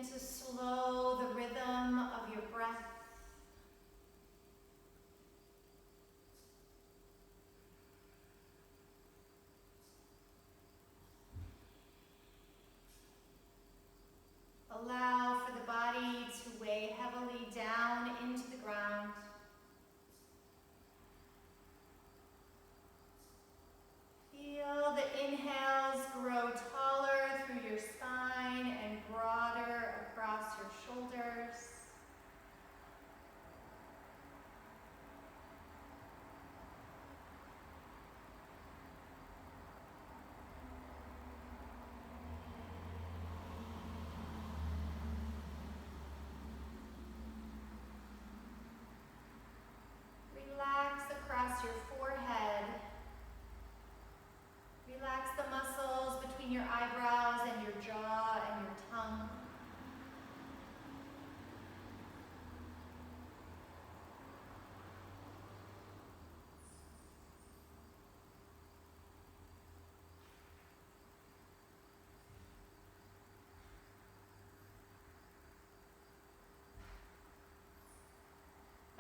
begin to slow the rhythm of your breath. Allow for the body to weigh heavily down into the ground. Feel the inhales grow taller through your spine and broader across your shoulders. Relax across your forehead. Relax the muscles between your eyebrows and your jaw and your tongue.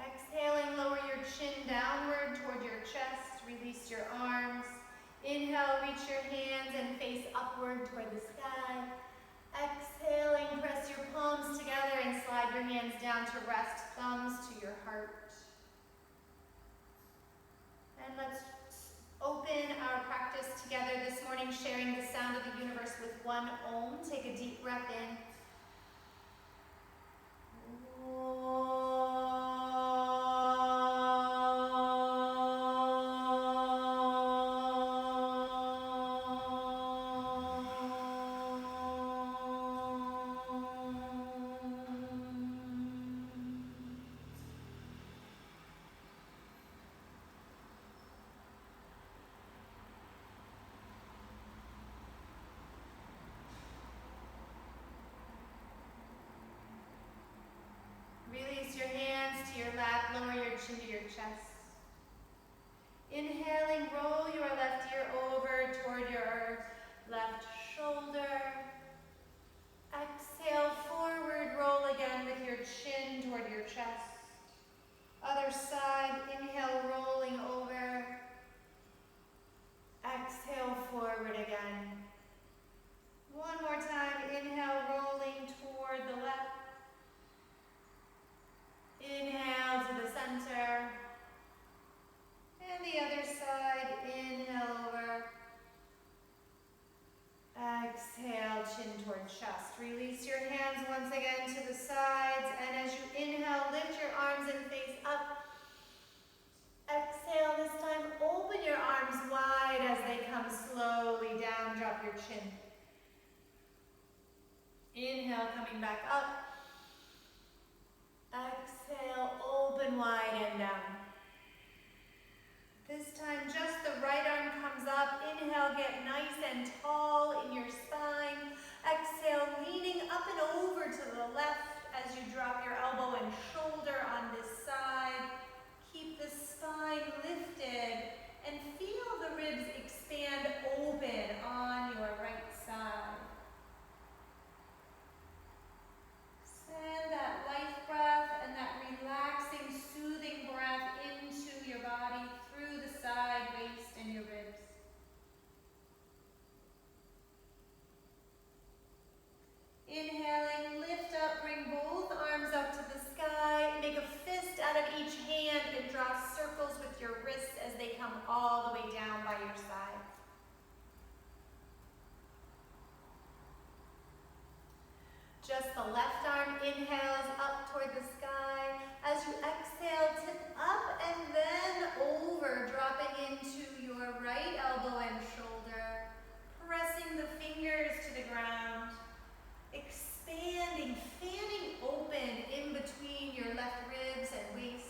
Exhaling, lower your chin downward toward your chest. Release your arms. Inhale, reach your hands and face upward toward the sky. Exhaling, press your palms together and slide your hands down to rest, thumbs to your heart. And let's open our practice together this morning, sharing the sound of the universe with one Om. Take a deep breath in. Release your hands to your lap, lower your chin to your chest. Inhaling, roll your left ear over toward your left shoulder. Exhale, forward roll again with your chin toward your chest. Other side, inhale, rolling over. Exhale, forward again. One more time, inhale, rolling toward the left. Inhale to the center. And the other side, inhale over. Exhale, chin toward chest. Release your hands once again to the sides. And as you inhale, lift your arms and face up. Exhale, this time open your arms wide as they come slowly down. Drop your chin. Inhale, coming back up. Exhale, open wide and down. This time, just the right arm comes up. Inhale, get nice and tall in your spine. Exhale, leaning up and over to the left as you drop your elbow and shoulder on this side. Keep the spine lifted and feel the ribs expand open on your right side. Send that life breath and that relaxing, soothing breath into your body through the side, waist, and your ribs. Inhaling, lift up, bring both arms up to the sky. Make a fist out of each hand and draw circles with your wrists as they come all the way down by your side. Just the left arm inhales up toward the sky. As you exhale, tip up and then over, dropping into your right elbow and shoulder, pressing the fingers to the ground, expanding, fanning open in between your left ribs and waist.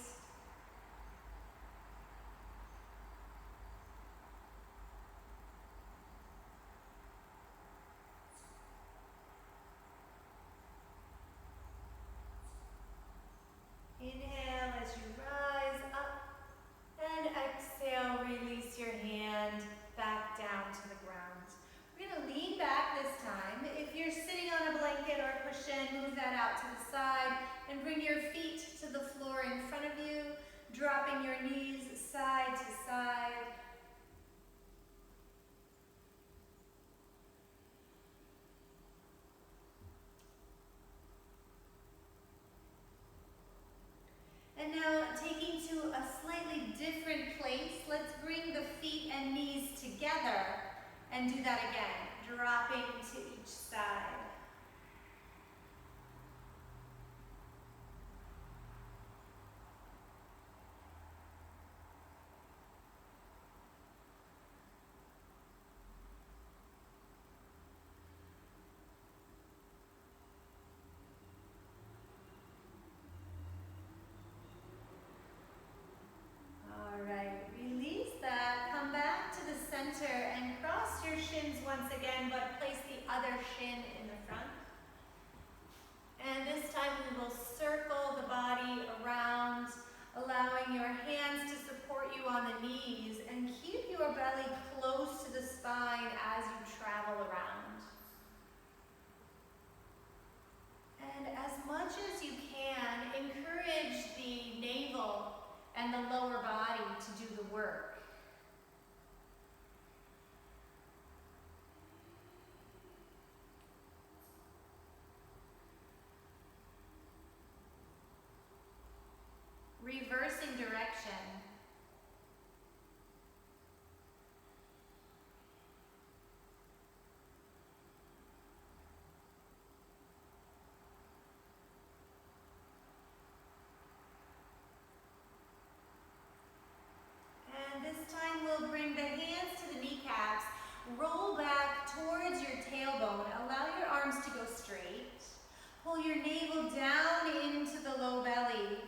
And do that again, dropping to each side. And cross your shins once again, but place the other shin in the front. And this time we will circle the body around, allowing your hands to support you on the knees and keep your belly close to the spine as you travel around. And as much as you can, encourage the navel and the lower body to do the work. Reversing direction. And this time we'll bring the hands to the kneecaps, roll back towards your tailbone, allow your arms to go straight, pull your navel down into the low belly,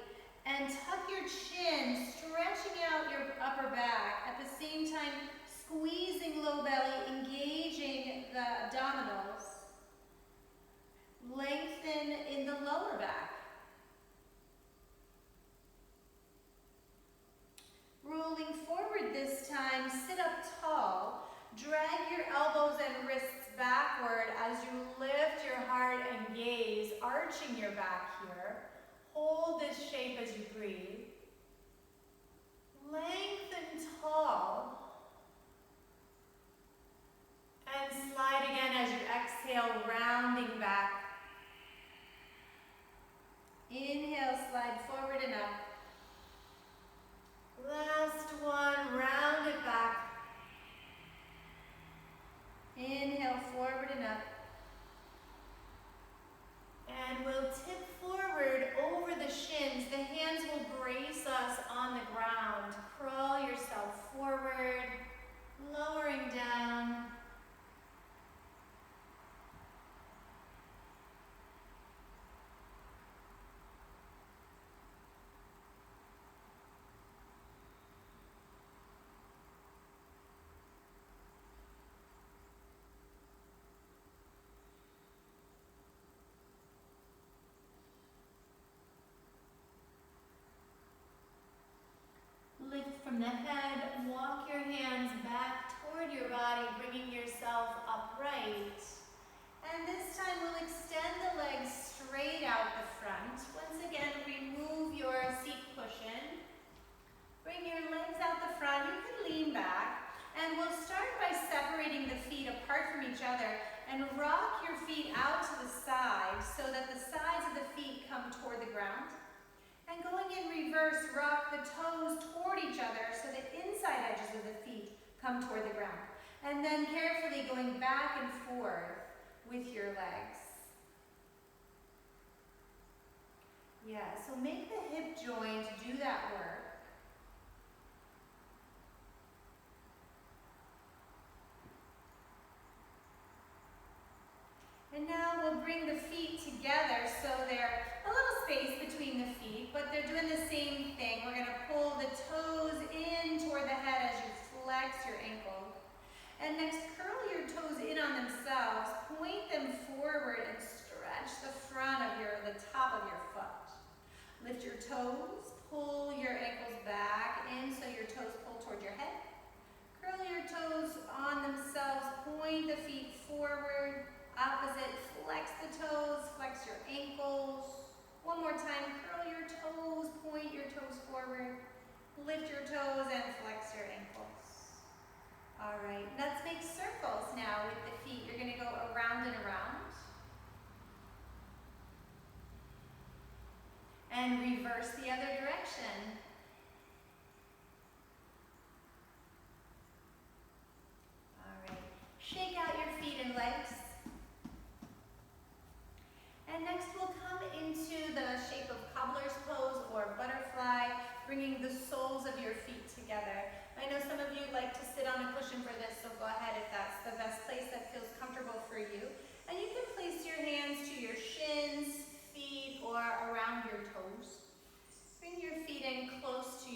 and tuck your chin, stretching out your upper back. At the same time, squeezing low belly, engaging the abdominals. Lengthen in the lower back. Rolling forward this time, sit up tall. Drag your elbows and wrists backward as you lift your heart and gaze, arching your back here. Hold this shape as you breathe. Lengthen tall. And slide again as you exhale, rounding back. Inhale, slide forward and up. Last one, round it back. Inhale, forward and up. And we'll tip forward over the shins. The hands will brace us on the ground. Crawl yourself forward, lowering down. Lift from the head, walk your hands back toward your body, bringing yourself upright. And this time we'll extend the legs straight out the front. Once again, remove your seat cushion. Bring your legs out the front. You can lean back. And we'll start by separating the feet apart from each other and rock your feet out to the side so that the sides of the feet come toward the ground. And going in reverse, rock the toes toward each other so the inside edges of the feet come toward the ground. And then carefully going back and forth with your legs. Yeah, so make the hip joint do that work. And now we'll bring the feet together so they're a little space between the feet, but they're doing the same thing. We're going to pull the toes in toward the head as you flex your ankle. And next, curl your toes in on themselves, point them forward and stretch the front of the top of your foot. Lift your toes, pull your ankles back in so your toes pull toward your head. Curl your toes on themselves, point the feet forward. Opposite, flex the toes, flex your ankles. One more time, curl your toes, point your toes forward. Lift your toes and flex your ankles. All right, let's make circles now with the feet. You're gonna go around and around. And reverse the other direction.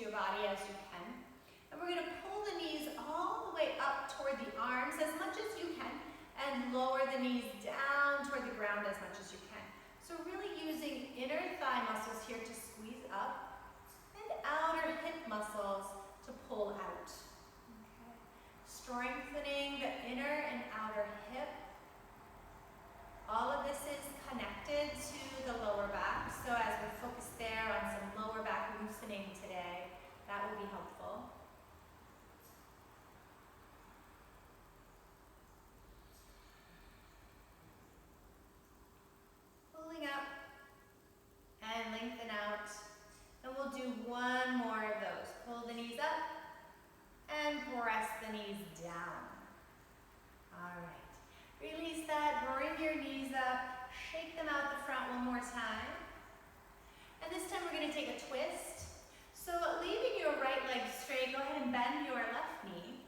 your body as you can. And we're gonna pull the knees all the way up toward the arms as much as you can and lower the knees down toward the ground as much as you can. So really using inner thigh muscles here to squeeze up and outer hip muscles to pull out. Okay. Strengthening the inner and outer hip. All of this is connected to the lower back, so as we focus there on some lower back loosening today, that will be helpful. Pulling up and lengthen out, and we'll do one more of those. Pull the knees up and press the knees down. All right. Release that, bring your knees up, shake them out the front one more time. And this time we're gonna take a twist. So leaving your right leg straight, go ahead and bend your left knee.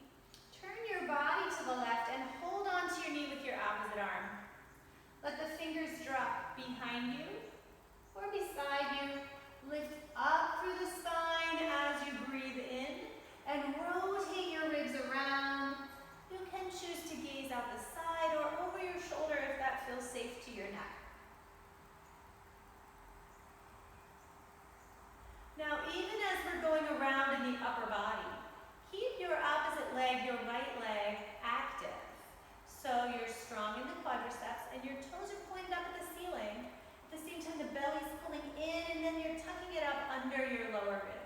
Turn your body to the left and hold on to your knee with your opposite arm. Let the fingers drop behind you or beside you. Lift up through the spine as you breathe in and rotate your ribs around. You can choose to gaze out the side or over your shoulder if that feels safe to your neck. Now, even as we're going around in the upper body, keep your opposite leg, your right leg, active. So you're strong in the quadriceps and your toes are pointed up at the ceiling. At the same time, the belly's pulling in and then you're tucking it up under your lower ribs.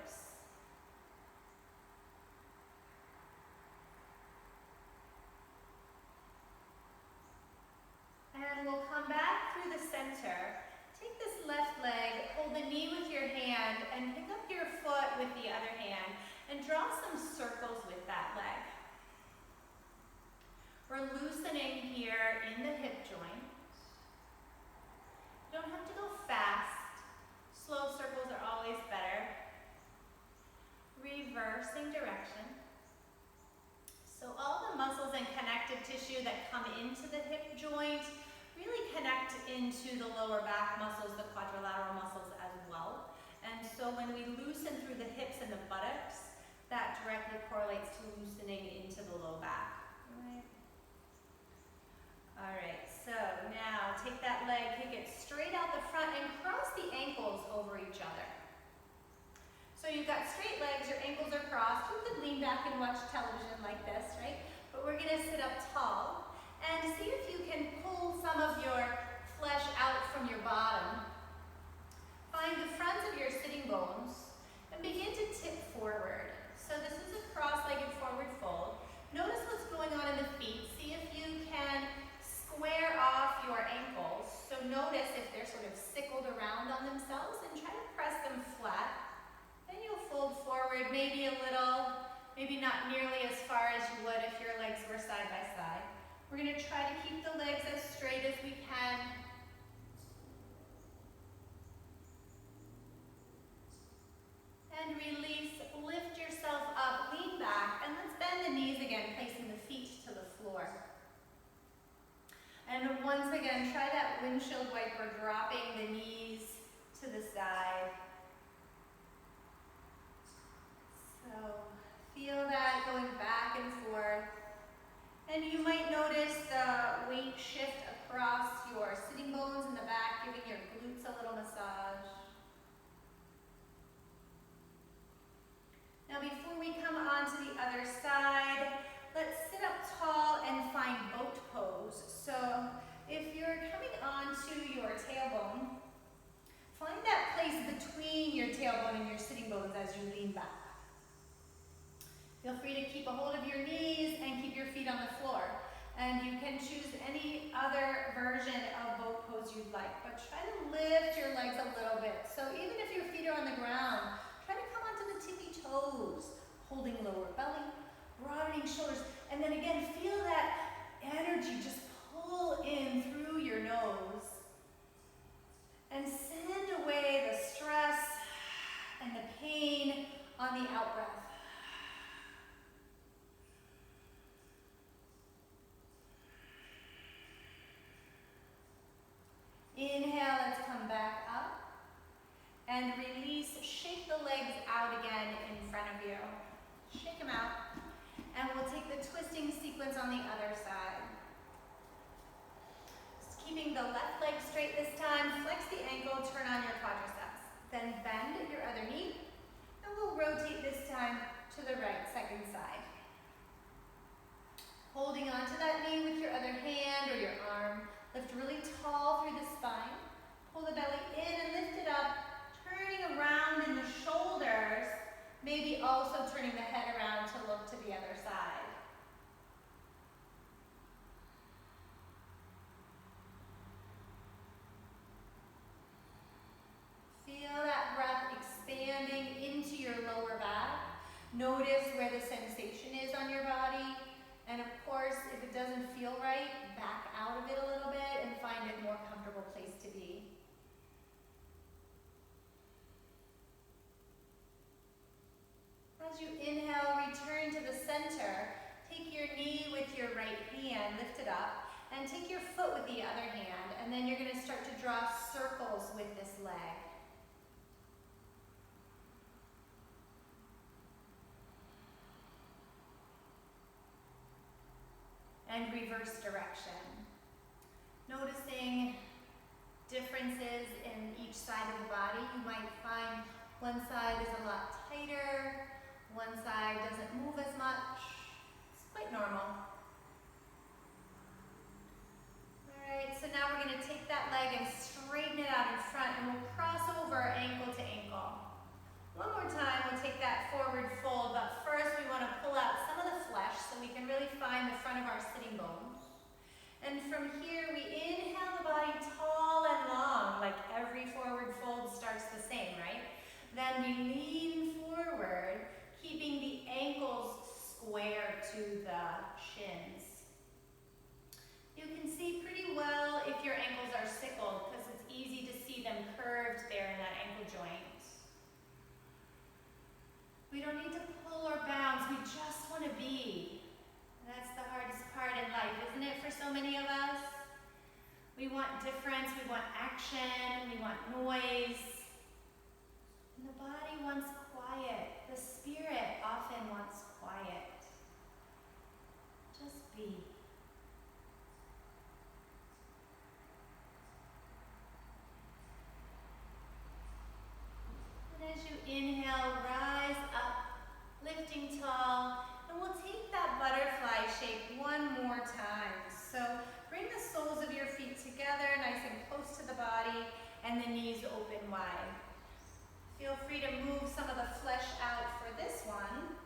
And we'll come back through the center. Take this left leg, hold the knee with your hand, and pick up your foot with the other hand, and draw some circles with that leg. We're loosening here in the hip joint. You don't have to go fast. Slow circles are always better. Reversing direction. So all the muscles and connective tissue that come into the hip joint really connect into the lower back muscles, the quadrilateral muscles as well. And so when we loosen through the hips and the buttocks, that directly correlates to loosening into the low back. All right, so now take that leg, kick it straight out the front and cross the ankles over each other. So you've got straight legs, your ankles are crossed. You could lean back and watch television like this, right? But we're gonna sit up tall and see if you can pull some of your flesh out from your bottom. Find the fronts of your sitting bones and begin to tip forward. So this is a cross-legged forward fold. Notice what's going on in the feet. See if you can square off your ankles. So notice if they're sort of sickled around on themselves and try to press them flat. Then you'll fold forward maybe a little, maybe not nearly as far as you would if your legs were side by side. We're going to try to keep the legs as straight as we can. And release, lift yourself up, lean back, and let's bend the knees again, placing the feet to the floor. And once again, try that windshield wiper, dropping the knees to the side. So feel that going back and forth. And you might notice the weight shift across your sitting bones in the back, giving your glutes a little massage. Now before we come onto the other side, let's sit up tall and find boat pose. So if you're coming onto your tailbone, find that place between your tailbone and your sitting bones as you lean back. Feel free to keep a hold of your knees and keep your feet on the floor. And you can choose any other version of boat pose you'd like, but try to lift your legs a little bit. So even if your feet are on the ground, try to come onto the tippy toes, holding lower belly, broadening shoulders, and then again, feel that energy just pull in through your nose and send away the stress and the pain on the out breath. Inhale, let's come back up and release, shake the legs out again in Shake them out. And we'll take the twisting sequence on the other side. Just keeping the left leg straight this time. Flex the ankle, turn on your quadriceps. Then bend your other knee. And we'll rotate this time to the right, second side. Holding onto that knee with your other hand or your arm. Lift really tall through the spine. Pull the belly in and lift it up. Turning around in the shoulders. Maybe also turning the head around to look to the other side. Feel that breath expanding into your lower back. Notice where the sensation is on your body. And of course, if it doesn't feel right, back out of it a little bit and find a more comfortable place to be. As you inhale, return to the center. Take your knee with your right hand, lift it up, and take your foot with the other hand. And then you're going to start to draw circles with this leg. And reverse direction. Noticing differences in each side of the body. You might find one side is a lot tighter, one side doesn't move as much. It's quite normal. All right, so now we're going to take that leg and straighten it out in front, and we'll cross over ankle to ankle. One more time, we'll take that forward fold, but first we want to pull out some of the flesh so we can really find the front of our sitting bones. And from here, we inhale the body tall and long, like every forward fold starts the same, right? Then we lean forward, keeping the ankles square to the shins. You can see pretty well if your ankles are sickled, because it's easy to see them curved there in that ankle joint. We don't need to pull or bounce, we just want to be. That's the hardest part in life, isn't it, for so many of us? We want difference, we want action, we want noise. And the body wants quiet. The spirit often wants quiet. Just be. And as you inhale, rise up, lifting tall, and we'll take that butterfly shape one more time. So bring the soles of your feet together, nice and close to the body, and the knees open wide. Feel free to move some of the flesh out for this one.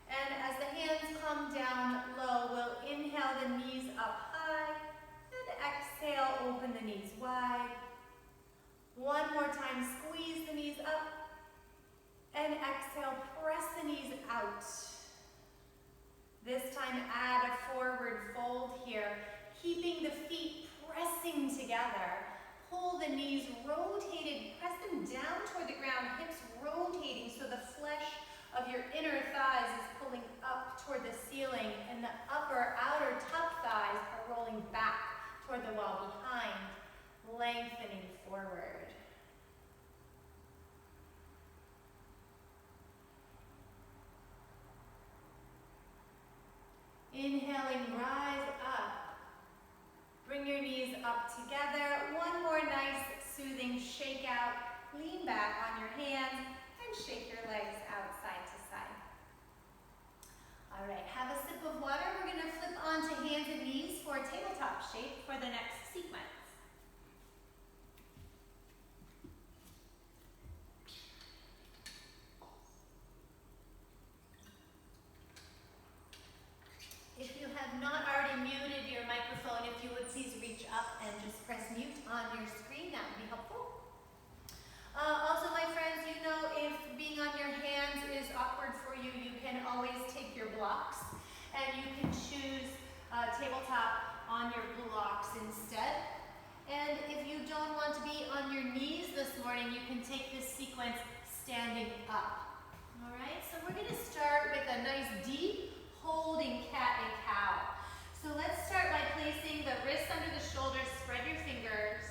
And as the hands come down low, we'll inhale the knees up high, and exhale, open the knees wide. One more time, squeeze the knees up, and exhale, press the knees out. This time, add a forward fold here, keeping the feet pressing together. Pull the knees rotated, press them down toward the ground, hips rotating so the flesh of your inner thighs is pulling up toward the ceiling, and the upper outer top thighs are rolling back toward the wall behind, lengthening forward. Inhaling, rise up. Bring your knees up together. One more nice, soothing shake out. Lean back on your hands and shake your legs out side to side. All right, have a sip of water. We're going to flip onto hands and knees for tabletop shape for the next sequence. If you have not already muted your microphone, if you would please reach up and just press mute on your screen, that would be helpful. Also, my friends, you know, if being on your hands is awkward for you, you can always take your blocks and you can choose tabletop on your blocks instead. And if you don't want to be on your knees this morning, you can take this sequence standing up. All right, so we're going to start with a nice deep holding cat and cow. So let's start by placing the wrists under the shoulders, spread your fingers.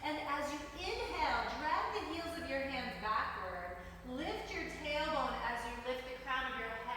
And as you inhale, drag the heels of your hands backward. Lift your tailbone as you lift the crown of your head.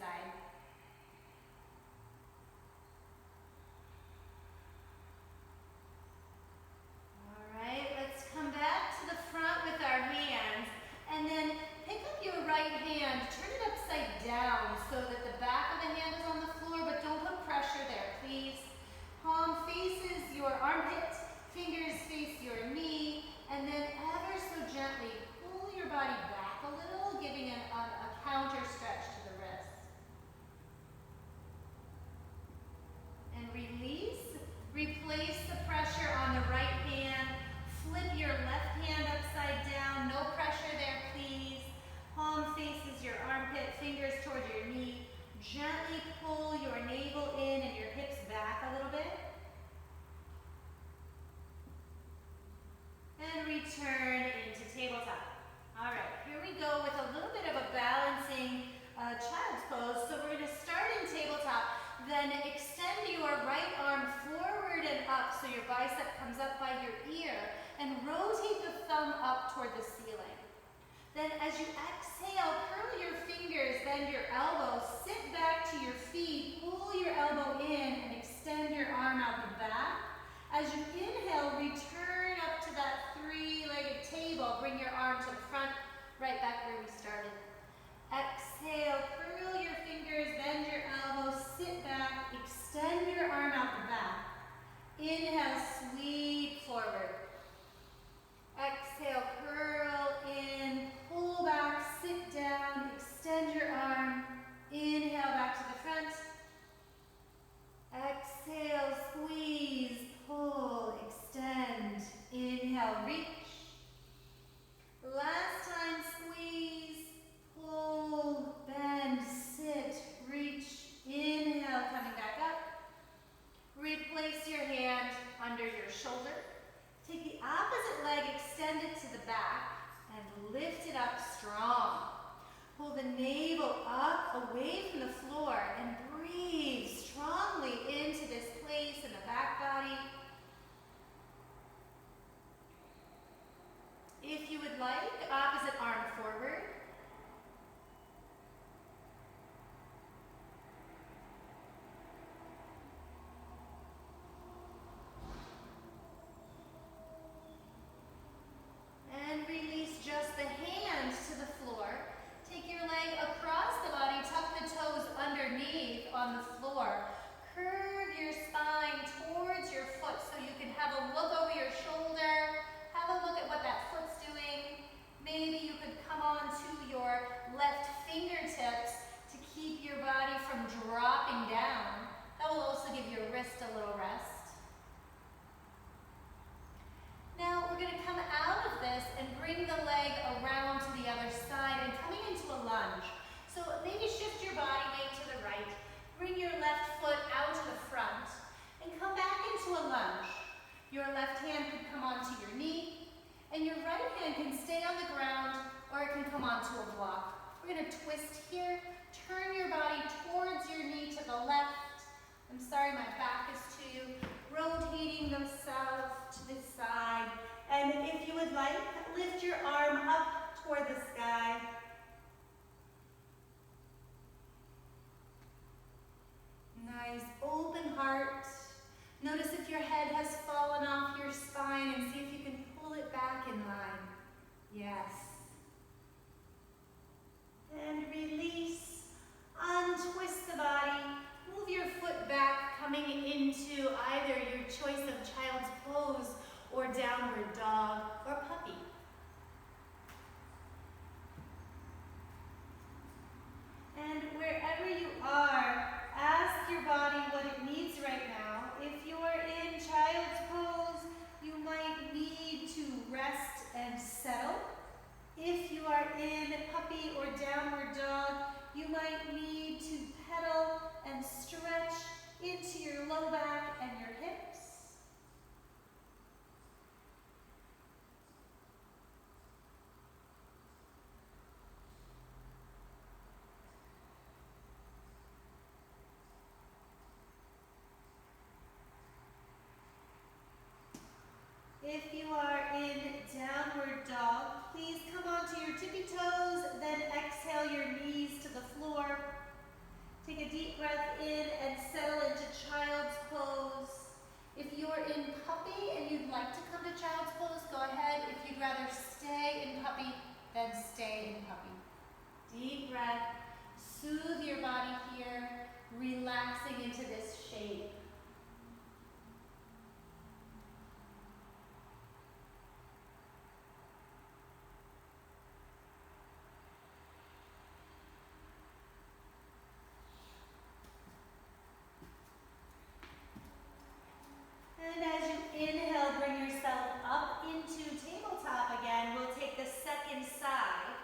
side. All right, let's come back to the front with our hands, and then pick up your right hand, turn it upside down so that the back of the hand is on the floor, but don't put pressure there, please. Palm faces your armpit, fingers face your knee, and then ever so gently pull your body back a little, giving a counter stretch to the wrist. And release. Replace the pressure on the right hand. Flip your left hand upside down. No pressure there, please. Palm faces your armpit, fingers toward your knee. Gently pull your navel in and your hips back a little bit. And return into tabletop. All right, here we go with a little bit of a balancing child's pose. So we're going to start in tabletop, then extend your right arm forward and up so your bicep comes up by your ear, and rotate the thumb up toward the ceiling. Then as you exhale, curl your fingers, bend your elbows, sit back to your feet, pull your elbow in and extend your arm out the back. As you inhale, return up to that three-legged table. Bring your arm to the front, right back where we started. Exhale, curl your fingers, bend your elbows, sit back, extend your arm out the back. Inhale, sweep forward. Exhale, curl in, pull back, sit down, extend your arm. Inhale, back to the front. Exhale, squeeze, pull, extend. Inhale, reach. Last time, squeeze, pull, bend, sit, reach. Inhale, coming back up. Replace your hand under your shoulder. Take the opposite leg, extend it to the back, and lift it up strong. Pull the navel up away from the floor and breathe strongly into this place in the back body. If you would like, opposite arm forward. And release just the hands to the floor. Take your leg across the body, tuck the toes underneath on the floor. Curve your spine towards your foot so you can have a look over your shoulder. Have a look at what that foot's doing. Maybe you could come on to your left fingertips to keep your body from dropping down. That will also give your wrist a little rest. Now we're going to come out of this and bring the leg around to the other side and coming into a lunge. So maybe shift your body weight to the right. Bring your left foot out to the front and come back into a lunge. Your left hand could come onto your knee and your right hand can stay on the ground or it can come onto a block. We're going to twist here. Turn your body towards your knee to the left. I'm sorry, my back is to you. Rotating themselves to the side. And if you would like, lift your arm up toward the sky. Nice open heart. Notice if your head has fallen off your spine and see if you can pull it back in line. Yes. And release. Untwist the body. Move your foot back, coming into either your choice of child's pose or downward dog or puppy. And wherever you are, ask your body what it needs right now. If you are in child's pose, you might need to rest and settle. If you are in puppy or downward dog, you might need to pedal and stretch into your low back and your hips. If you are in downward dog, please come onto your tippy toes, then exhale your knees to the floor. a deep breath in and settle into child's pose. If you're in puppy and you'd like to come to child's pose, go ahead. If you'd rather stay in puppy, then stay in puppy. Deep breath. Soothe your body here, relaxing into this shape. And as you inhale, bring yourself up into tabletop again. We'll take the second side.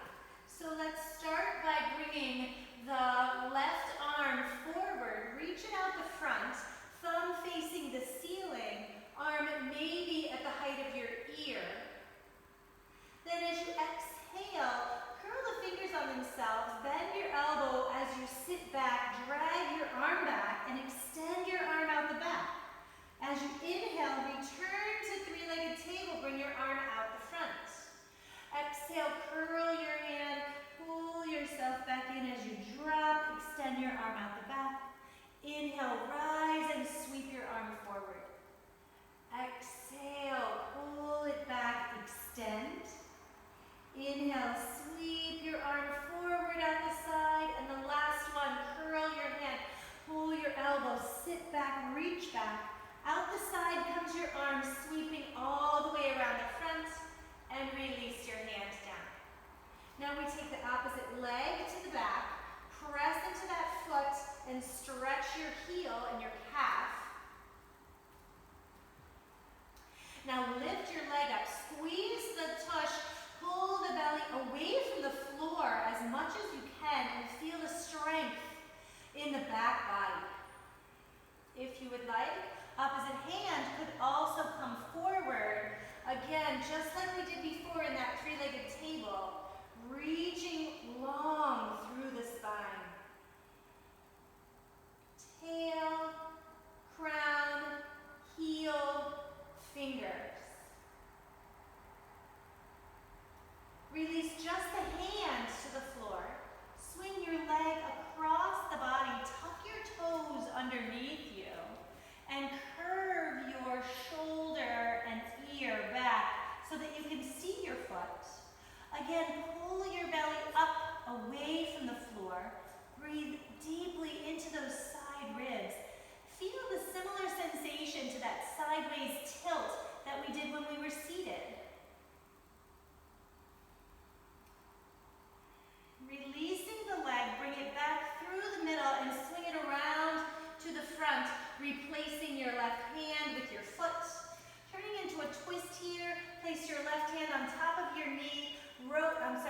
So let's start by bringing the left arm forward. Reach it out the front, thumb facing the ceiling, arm maybe at the height of your ear. Then as you exhale, curl the fingers on themselves, bend your elbow as you sit back, drag your arm back, and extend your arm out the back. As you inhale, return to three-legged table, bring your arm out the front. Exhale, curl your hand, pull yourself back in as you drop, extend your arm out the back. Inhale, rise and sweep your arm forward. Exhale, pull it back, extend. Inhale, sweep your arm forward out the side. And the last one, curl your hand, pull your elbow, sit back, reach back. Out the side comes your arm, sweeping all the way around the front, and release your hand down. Now we take the opposite leg to the back, press into that foot, and stretch your heel and your calf. Now lift your leg up, squeeze the tush, pull the belly away from the floor as much as you can, and feel the strength in the back body. If you would like, opposite hand could also come forward. Again, just like we did before in that three-legged table, reaching long through the spine. Tail, crown, heel, fingers. Release just the hands to the floor. Swing your leg across the body. Tuck your toes underneath you. And curve your shoulder and ear back so that you can see your foot. Again, pull your belly up away from the floor. Breathe deeply into those side ribs. Feel the similar sensation to that sideways tilt that we did when we were seated. Releasing the leg, bring it back through the middle and swing it around to the front, replacing your left hand with your foot. Turning into a twist here, place your left hand on top of your knee,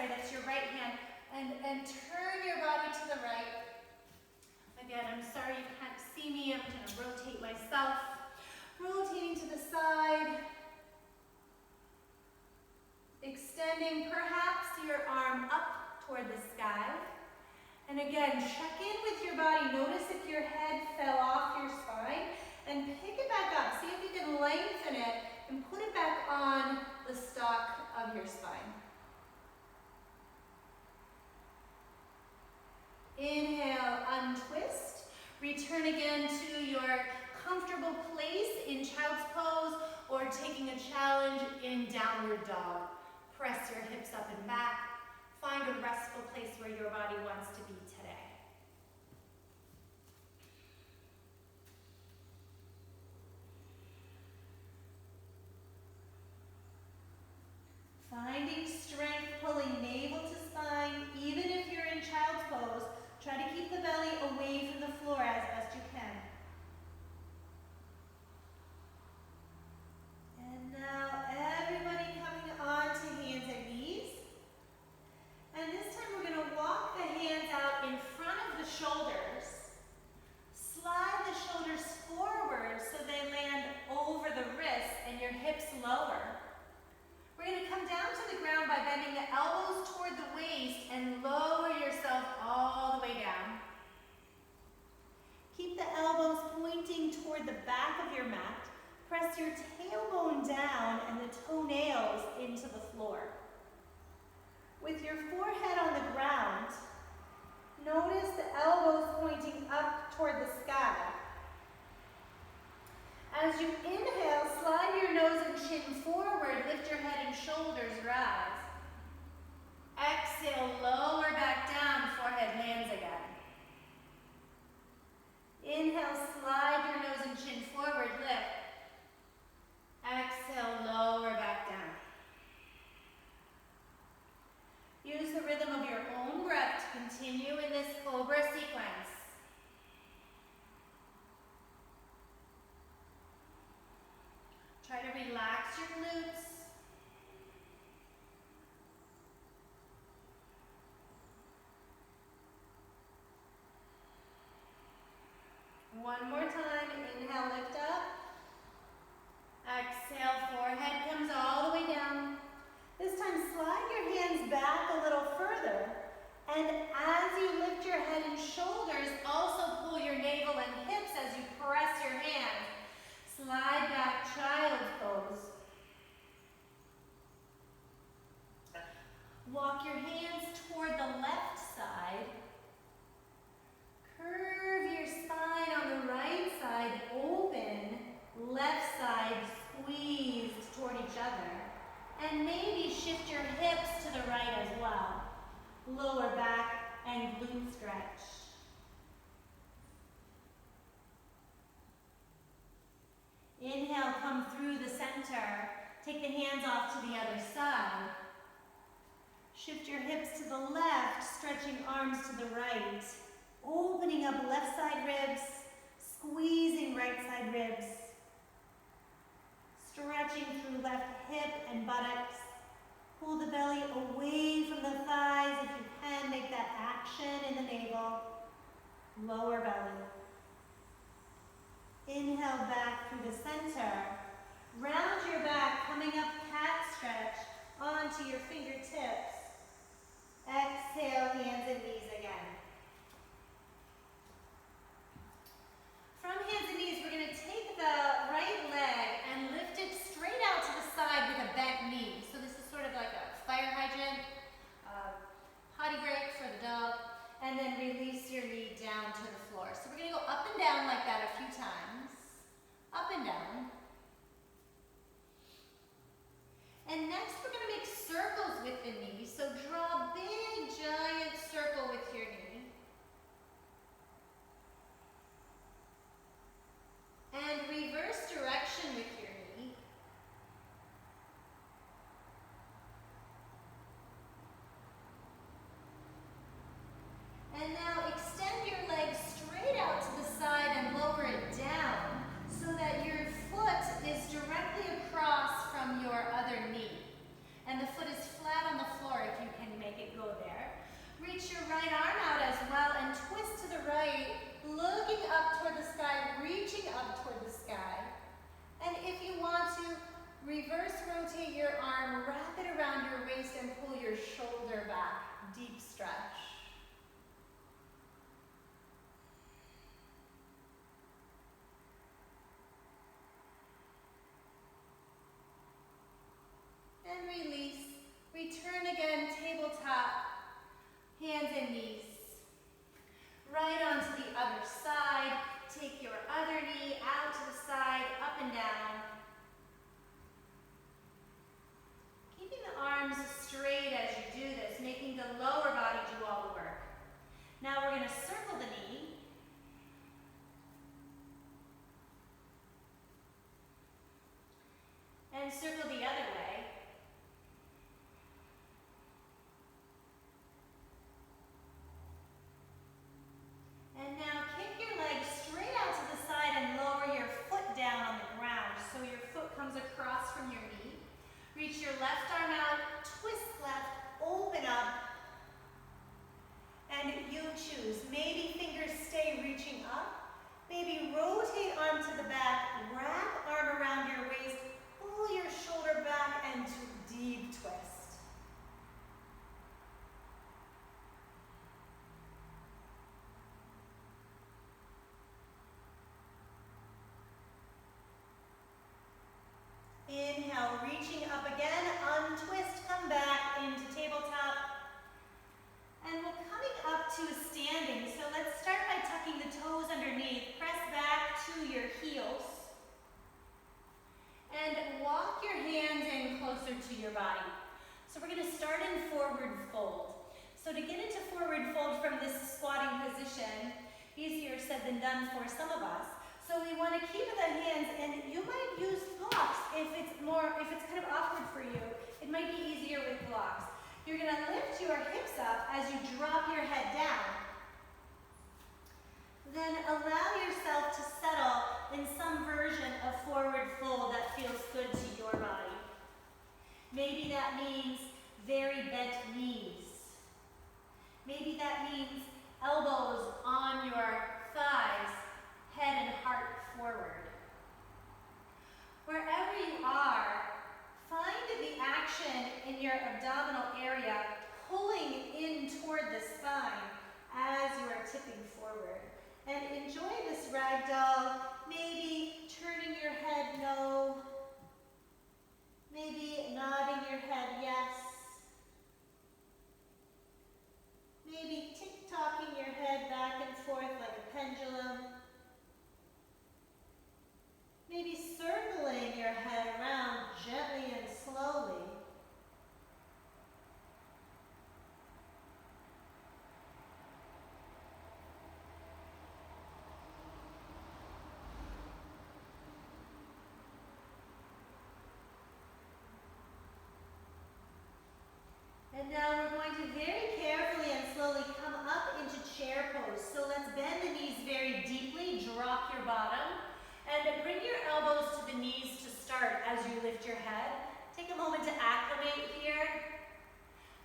that's your right hand, and turn your body to the right. Again, I'm sorry you can't see me, I'm going to rotate myself. Rotating to the side. Extending perhaps your arm up toward the sky. And again, check in with your body. Notice if your head fell off your spine. And pick it back up. See if you can lengthen it and put it back on the stalk of your spine. Inhale, untwist. Return again to your comfortable place in child's pose or taking a challenge in downward dog. Press your hips up and back. Find a restful place where your body wants to be today. Finding strength, pulling navel to spine, even if you're in child's pose, try to keep the belly away from the floor as best you can. And now everybody coming on to hands and knees. And this time we're going to walk the hands out in front of the shoulders. Slide the shoulders forward so they land over the wrists and your hips lower. We're going to come down to the ground by bending the elbows toward the waist and lower yourself all the way down. Keep the elbows pointing toward the back of your mat. Press your tailbone down and the toenails into the floor. With your forehead on the ground, notice the elbows pointing up toward the sky. As you inhale, slide your nose and chin forward, lift your head and shoulders rise. Exhale, lower back down, forehead lands again. Inhale, slide your nose and chin forward, lift. Exhale, lower back down. Use the rhythm of your own breath to continue in this cobra sequence. Try to relax your glutes. One more time, inhale, lift up. Exhale, forehead comes all the way down. This time, slide your hands back a little further. And as you lift your head and shoulders, also pull your navel and hips as you press your hands. Slide back, child's pose. Walk your hands toward the left side. Curve your spine on the right side, open. Left side squeezed toward each other. And maybe shift your hips to the right as well. Lower back and glute stretch. Inhale, come through the center. Take the hands off to the other side. Shift your hips to the left, stretching arms to the right. Opening up left side ribs, squeezing right side ribs. Stretching through left hip and buttocks. Pull the belly away from the thighs. If you can, make that action in the navel. Lower belly. Inhale back through the center. Round your back, coming up cat stretch onto your fingertips. Exhale, hands and knees again. From hands and knees, we're going to take the right leg and lift it straight out to the side with a bent knee. So this is sort of like a fire hydrant, potty break for the dog, and then release your knee down to the floor. So we're going to go up and down like that a few times. Up and down. And next we're going to make circles with the knee. So draw a big, giant circle with your knee. And reverse direction with your knee. And now extend your leg straight out to the side and lower it down so that your foot is directly across from your other knee. And the foot is flat on the floor if you can make it go there. Reach your right arm out as well and twist to the right, looking up toward the sky, reaching up toward the sky. And if you want to, reverse rotate your arm, wrap it around your waist and pull your shoulder back. Deep stretch. And release. Return again, tabletop, hands and knees. Right onto the other side. Take your other knee out to the side, up and down. Keeping the arms straight as you do this, making the lower body do all the work. Now we're going to circle the knee. And circle the other way. And now kick your leg straight out to the side and lower your foot down on the ground. So your foot comes across from your knee. Reach your left arm out, twist left, open up. And you choose. Maybe fingers stay reaching up. Maybe rotate arm to the back, wrap arm around your waist, pull your shoulder back and deep twist. Inhale, reaching up again, untwist, come back into tabletop. And we're coming up to a standing. So let's start by tucking the toes to your body. So we're going to start in forward fold. So to get into forward fold from this squatting position, easier said than done for some of us. So we want to keep the hands, and you might use blocks if it's kind of awkward for you. It might be easier with blocks. You're going to lift your hips up as you drop your head down. Then allow yourself to settle in some version of forward fold that feels good to your body. Maybe that means very bent knees. Maybe that means elbows on your thighs, head and heart forward. Wherever you are, find the action in your abdominal area pulling in toward the spine as you are tipping forward. And enjoy this ragdoll, maybe turning your head no, maybe nodding your head yes, maybe tick-tocking your head back and forth like a pendulum, maybe circling your head around gently and slowly. And now we're going to very carefully and slowly come up into chair pose. So let's bend the knees very deeply, drop your bottom, and bring your elbows to the knees to start as you lift your head. Take a moment to acclimate here.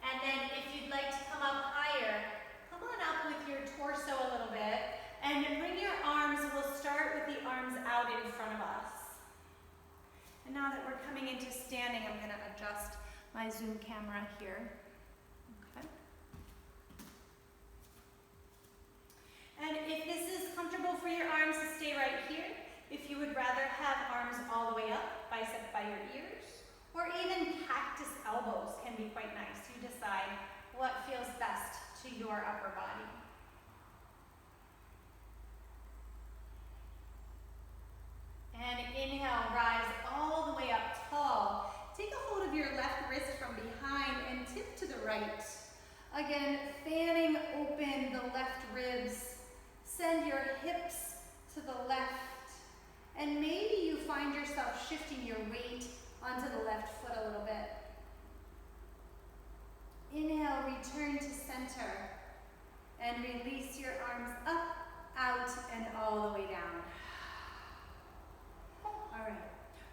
And then if you'd like to come up higher, come on up with your torso a little bit, and bring your arms, we'll start with the arms out in front of us. And now that we're coming into standing, I'm going to adjust my Zoom camera here. Okay. And if this is comfortable for your arms to stay right here, if you would rather have arms all the way up, bicep by your ears, or even cactus elbows can be quite nice. You decide what feels best to your upper body. And inhale, rise all the way up tall. Take a hold of your left wrist from behind and tip to the right. Again, fanning open the left ribs. Send your hips to the left. And maybe you find yourself shifting your weight onto the left foot a little bit. Inhale, return to center. And release your arms up, out, and all the way down. All right.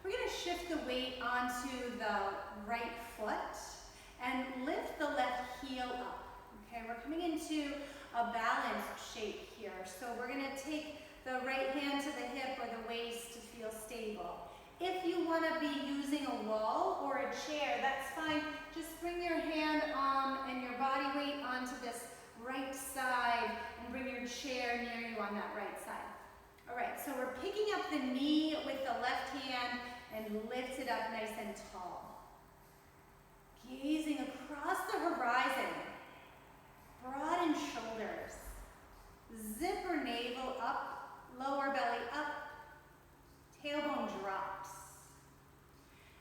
We're going to shift the weight onto the right foot and lift the left heel up. Okay, we're coming into a balanced shape here. So we're going to take the right hand to the hip or the waist to feel stable. If you want to be using a wall or a chair, that's fine. Just bring your hand and your body weight onto this right side and bring your chair near you on that right side. All right, so we're picking up the knee with the left hand and lift it up nice and tall. Gazing across the horizon, broaden shoulders, zipper navel up, lower belly up, tailbone drops.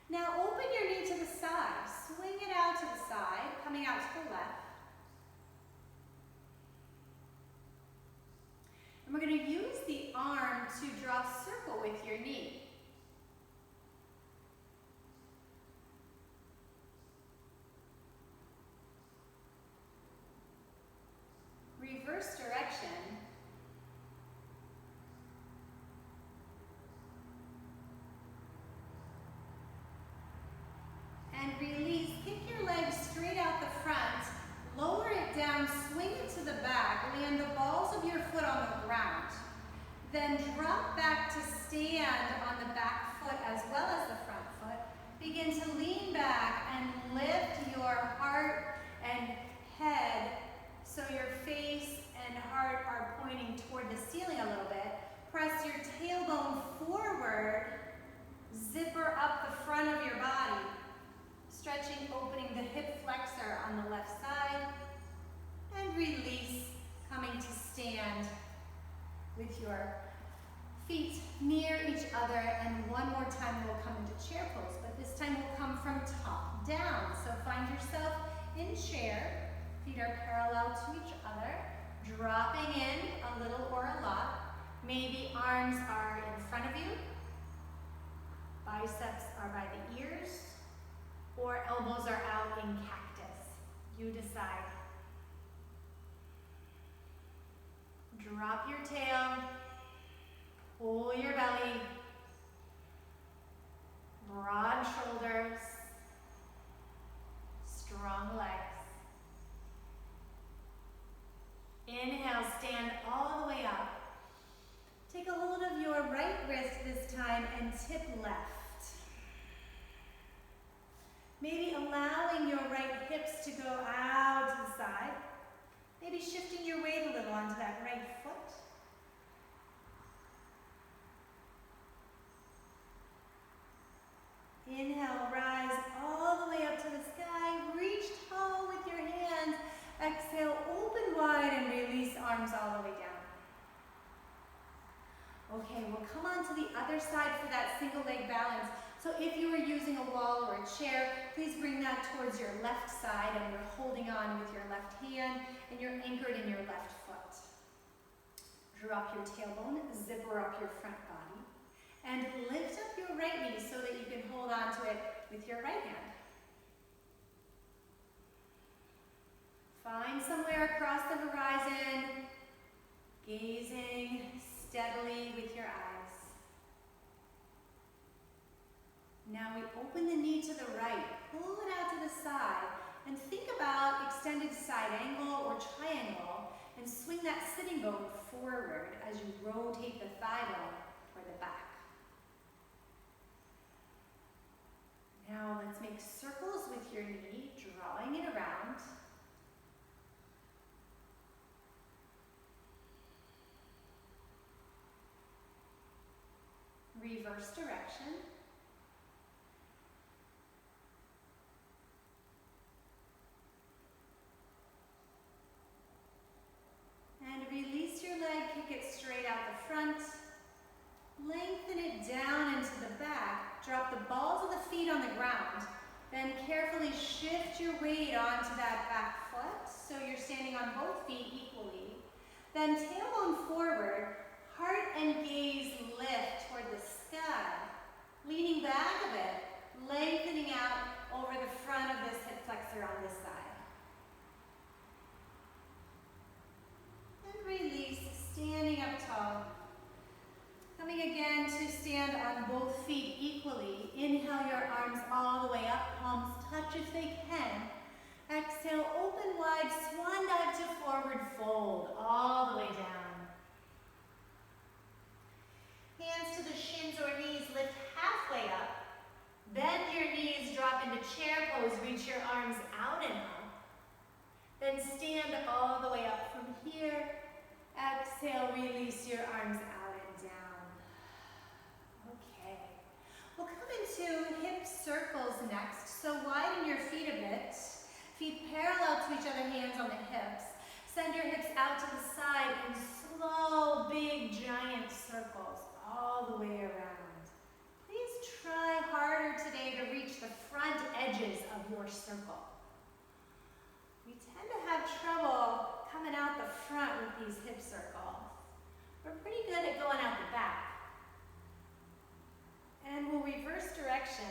Now open your knee to the side, swing it out to the side, coming out to the left. And we're going to use the arm to draw a circle with your knee. Reverse direction. And release. Kick your legs straight out the front. Lower it down, swing it to the back. Land the balls of your foot on the ground. Then drop back to stand on the back foot as well as the front foot. Begin to lean back and lift your heart and head so your face and heart are pointing toward the ceiling a little bit. Press your tailbone forward. Zipper up the front of your body. Stretching, opening the hip flexor on the left side. And release, coming to stand with your Feet near each other, and one more time we'll come into chair pose, but this time we'll come from top down. So find yourself in chair, feet are parallel to each other, dropping in a little or a lot. Maybe arms are in front of you, biceps are by the ears, or elbows are out in cactus. You decide. Drop your tail, pull your belly, broad shoulders, strong legs. Inhale, stand all the way up. Take a hold of your right wrist this time and tip left. Maybe allowing your right hips to go out to the side. Maybe shifting your weight a little onto that right foot. Inhale, rise all the way up to the sky. Reach tall with your hands. Exhale, open wide and release arms all the way down. Okay, we'll come on to the other side for that single leg balance. So if you are using a wall or a chair, please bring that towards your left side and you're holding on with your left hand and you're anchored in your left foot. Drop your tailbone, zipper up your front body, and lift up your right knee so that you can hold on to it with your right hand. Find somewhere across the horizon, gazing steadily with your eyes. Now we open the knee to the right, pull it out to the side, and think about extended side angle or triangle, and swing that sitting bone forward as you rotate the thigh bone toward the back. Now let's make circles with your knee, drawing it around. Reverse direction. And release your leg, kick it straight out the front. Lengthen it down into the back. Drop the balls of the feet on the ground. Then carefully shift your weight onto that back foot so you're standing on both feet equally. Then tailbone forward, heart and gaze lift toward the sky. Leaning back a bit, lengthening out over the front of this hip flexor on this side. And release, standing up tall. Coming again to stand on both feet equally. Inhale your arms all the way up, palms touch if they can. Exhale, open wide, swan dive to forward fold, all the way down. Hands to the shins or knees, lift halfway up. Bend your knees, drop into chair pose, reach your arms out and up. Then stand all the way up from here. Exhale, release your arms out and down. Okay. We'll come into hip circles next. So widen your feet a bit. Feet parallel to each other, hands on the hips. Send your hips out to the side and slow, big, giant circles all the way around. Please try harder today to reach the front edges of your circle. We tend to have trouble coming out the front with these hip circles. We're pretty good at going out the back. And we'll reverse direction.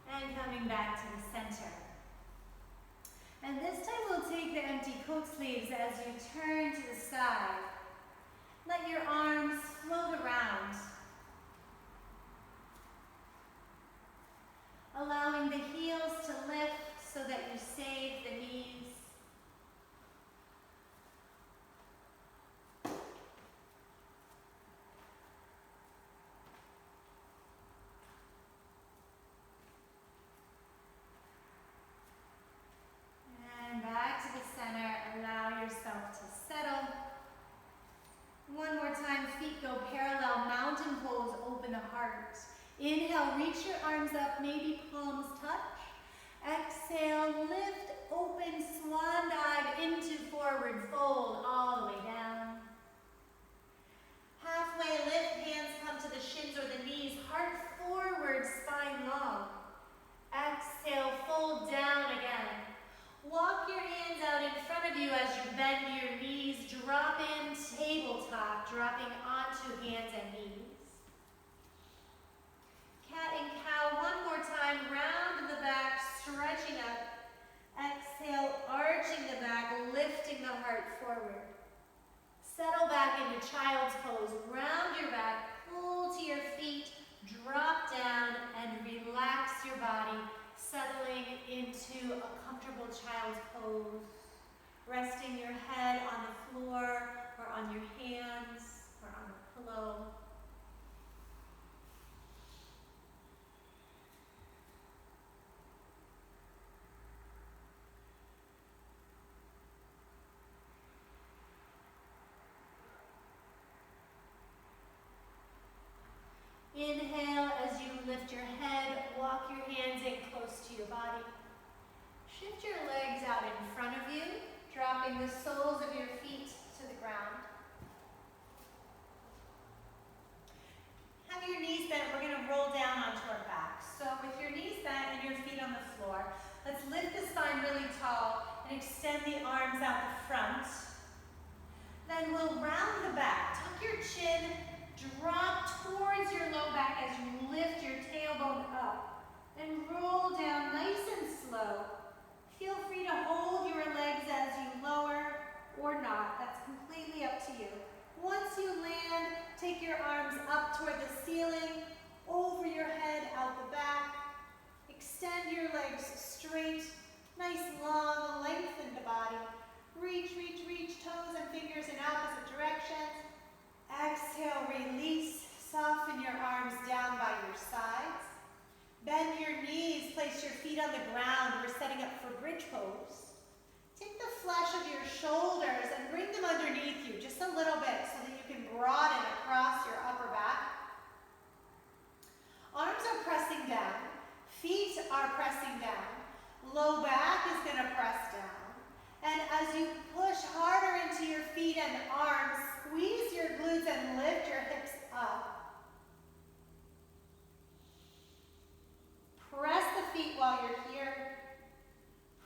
And coming back to the center. And this time we'll take the empty coat sleeves as you turn to the side. Let your arms float around. Allowing the heels to lift so that you save the knees. One more time, feet go parallel, mountain pose, open the heart. Inhale, reach your arms up, maybe palms touch. Exhale, lift, open, swan dive into forward fold, all the way down. Halfway lift, hands come to the shins or the knees, heart forward, spine long. Exhale, fold down again. Walk your hands out in front of you as you bend your knees, drop in, tabletop, dropping onto hands and knees. Cat and cow, one more time, round the back, stretching up. Exhale, arching the back, lifting the heart forward. Settle back into child's pose, round your back, pull to your feet, drop down, and relax your body, settling into a comfortable child's pose. Resting your head on the floor, or on your hands, or on a pillow. Inhale as you lift your head, walk your hands in close to your body. Shift your legs out in front of you, dropping the soles of your feet to the ground. Have your knees bent, we're going to roll down onto our back. So with your knees bent and your feet on the floor, let's lift the spine really tall and extend the arms out the front. Then we'll round the back, tuck your chin, drop towards your low back as you lift your tailbone up and roll down nice and slow. Feel free to hold your legs as you lower or not. That's completely up to you. Once you land, take your arms up toward the ceiling, over your head, out the back. Extend your legs straight, nice long, lengthened body. Reach, reach, reach, toes and fingers in opposite directions. Exhale, release, soften your arms down by your sides. Bend your knees, place your feet on the ground. We're setting up for bridge pose. Take the flesh of your shoulders and bring them underneath you just a little bit so that you can broaden across your upper back. Arms are pressing down, feet are pressing down, low back is going to press down. And as you push harder into your feet and arms, squeeze your glutes and lift your hips up. Press the feet while you're here.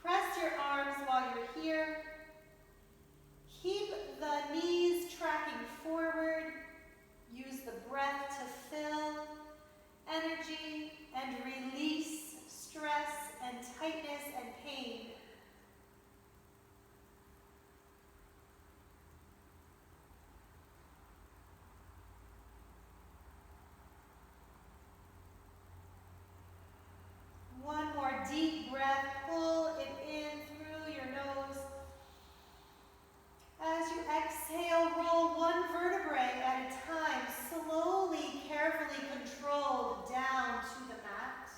Press your arms while you're here. Keep the knees tracking forward. Use the breath to fill energy and release stress and tightness and pain. One more deep breath, pull it in through your nose. As you exhale, roll one vertebrae at a time, slowly, carefully controlled down to the mat.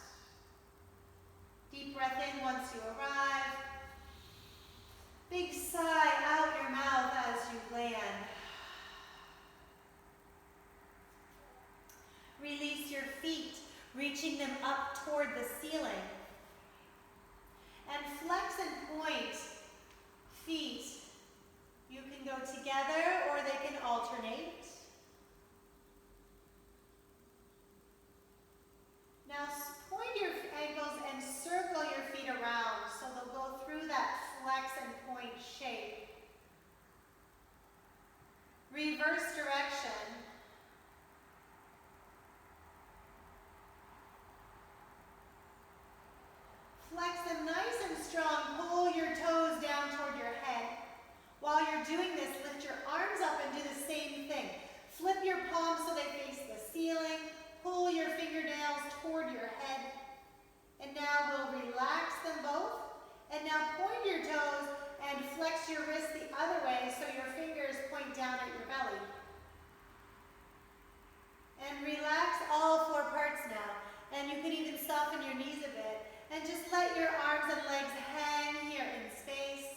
Deep breath in once you arrive. Big sigh out your mouth as you land. Release your feet, reaching them up toward the ceiling. And flex and point feet. You can go together or they can alternate. Now point your ankles and circle your feet around so they'll go through that flex and point shape. Reverse direction. Flex them nice and strong. Pull your toes down toward your head. While you're doing this, lift your arms up and do the same thing. Flip your palms so they face the ceiling. Pull your fingernails toward your head. And now we'll relax them both. And now point your toes and flex your wrists the other way so your fingers point down at your belly. And relax all four parts now. And you can even soften your knees a bit. And just let your arms and legs hang here in space.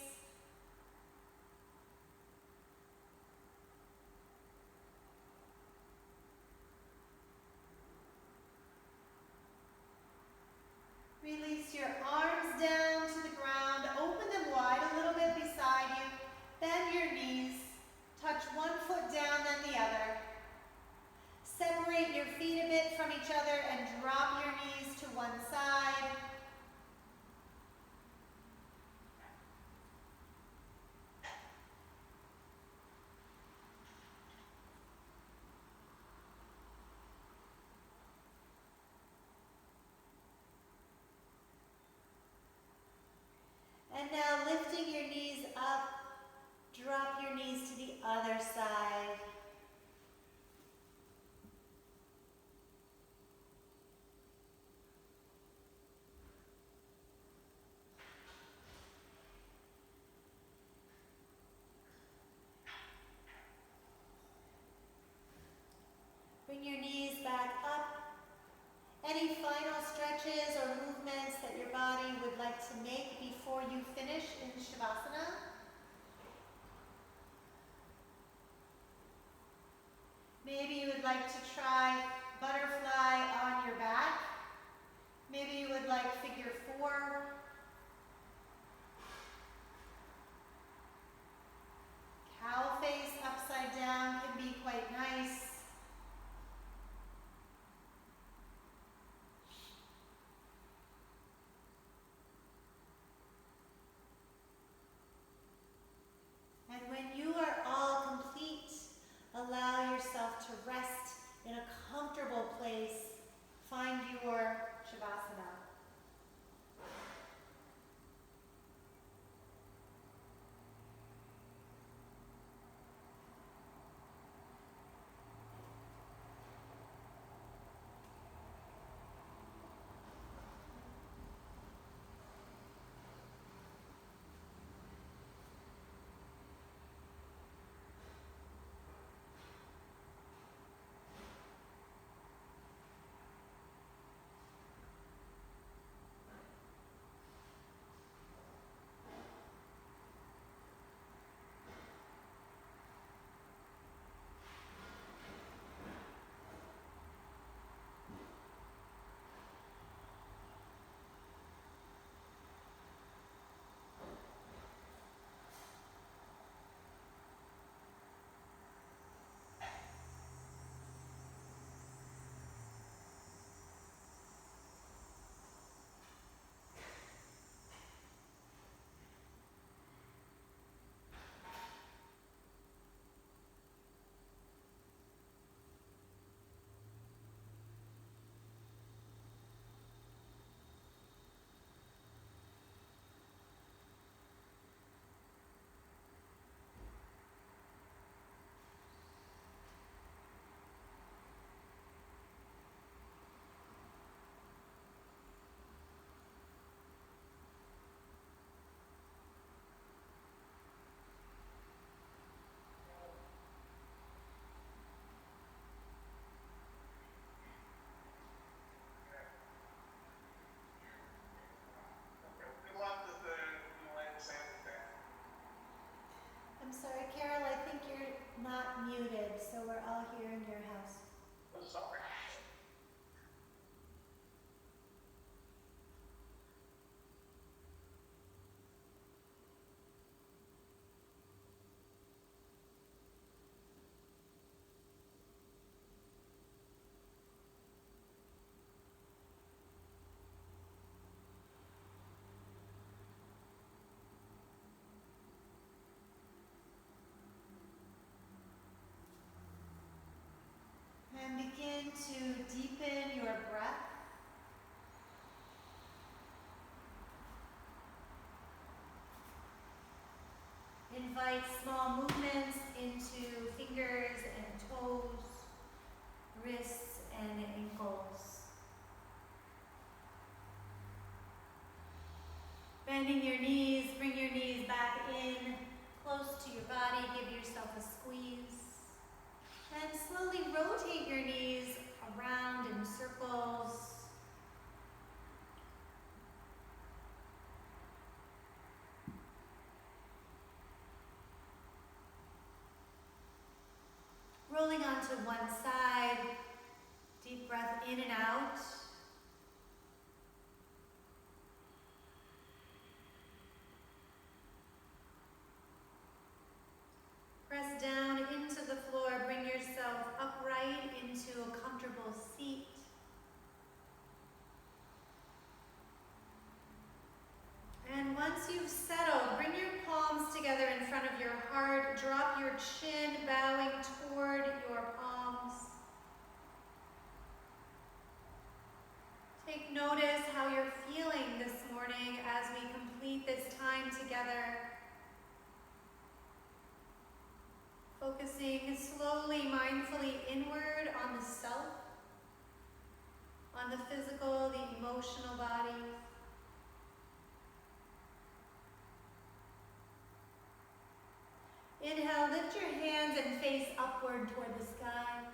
each other and drop your knees to one side. And now lifting your knees up, drop your knees to the other side. Bring your knees back up. Any final stretches or movements that your body would like to make before you finish in Shavasana? Maybe you would like to try butterfly on your back. Maybe you would like figure 4. Cow face upside down can be quite nice. And when you are all complete, allow yourself to rest in a comfortable place. Find your Shavasana. I'm sorry, Carol, I think you're not muted, so we're all here in your house. Sorry. And begin to deepen your breath. Invite small movements into fingers and toes, wrists and ankles. Bending your knees, bring your knees back in, close to your body, give yourself a squeeze. And slowly rotate your knees around in circles. Rolling onto one side, deep breath in and out. Press down into the floor, bring yourself upright into a comfortable seat. on the physical, the emotional body. Inhale, lift your hands and face upward toward the sky.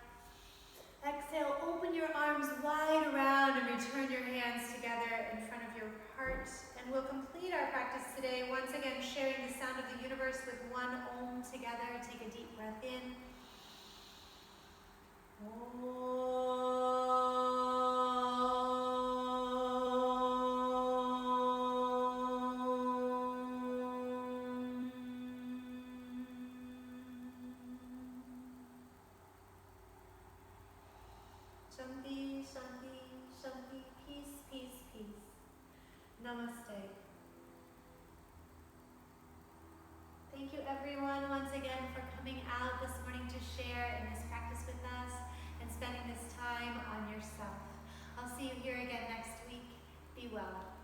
Exhale, open your arms wide around and return your hands together in front of your heart. And we'll complete our practice today, once again sharing the sound of the universe with one Om together. Take a deep breath in. Shanti, Shanti, Shanti, peace, peace, peace. Namaste. Thank you everyone once again for coming out this morning to share in this practice with us and spending this time on yourself. I'll see you here again next week. Be well.